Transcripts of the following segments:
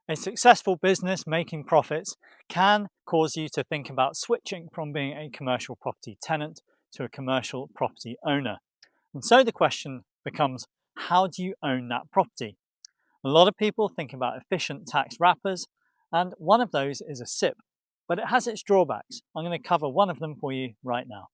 A successful business making profits can cause you to think about switching from being a commercial property tenant to a commercial property owner. And so the question becomes, how do you own that property? A lot of people think about efficient tax wrappers, and one of those is a SIPP, but it has its drawbacks. I'm going to cover one of them for you right now.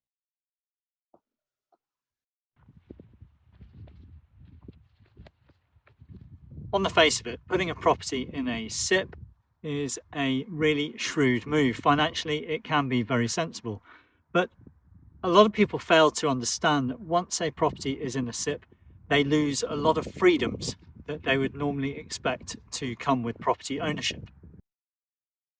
On the face of it, putting a property in a SIPP is a really shrewd move. Financially, it can be very sensible. But a lot of people fail to understand that once a property is in a SIPP, they lose a lot of freedoms that they would normally expect to come with property ownership.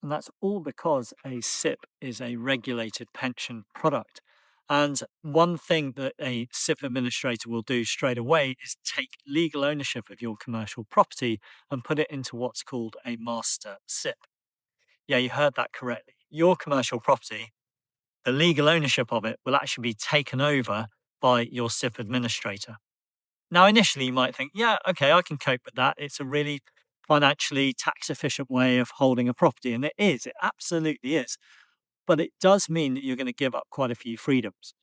And that's all because a SIPP is a regulated pension product. And one thing that a SIPP administrator will do straight away is take legal ownership of your commercial property and put it into what's called a master SIPP. Yeah, you heard that correctly. Your commercial property, the legal ownership of it will actually be taken over by your SIPP administrator. Now, initially, you might think, yeah, okay, I can cope with that. It's a really financially tax efficient way of holding a property. And it is, it absolutely is. But it does mean that you're going to give up quite a few freedoms.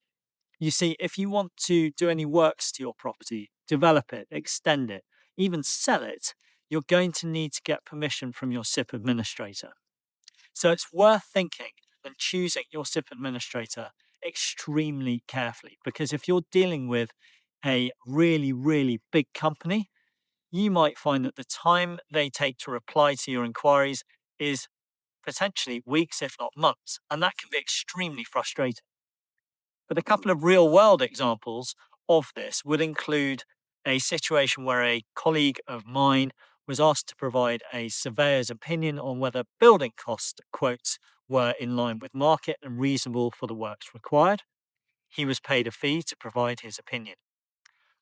You see, if you want to do any works to your property, develop it, extend it, even sell it, you're going to need to get permission from your SIPP administrator. So it's worth thinking and choosing your SIPP administrator extremely carefully, because if you're dealing with a really, really big company, you might find that the time they take to reply to your inquiries is potentially weeks, if not months, and that can be extremely frustrating. But a couple of real world examples of this would include a situation where a colleague of mine was asked to provide a surveyor's opinion on whether building cost quotes were in line with market and reasonable for the works required. He was paid a fee to provide his opinion.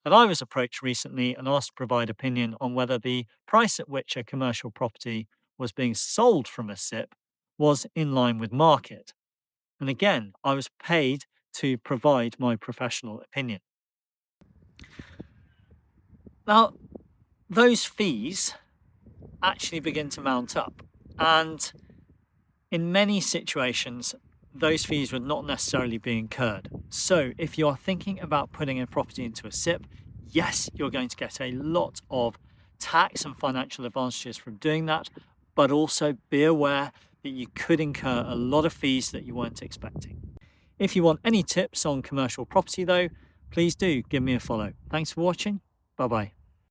And I was approached recently and asked to provide opinion on whether the price at which a commercial property was being sold from a SIPP was in line with market. And again, I was paid to provide my professional opinion. Now, those fees actually begin to mount up. And in many situations, those fees would not necessarily be incurred. So if you're thinking about putting a property into a SIPP, yes, you're going to get a lot of tax and financial advantages from doing that, but also be aware that you could incur a lot of fees that you weren't expecting. If you want any tips on commercial property though, please do give me a follow. Thanks for watching. Bye-bye.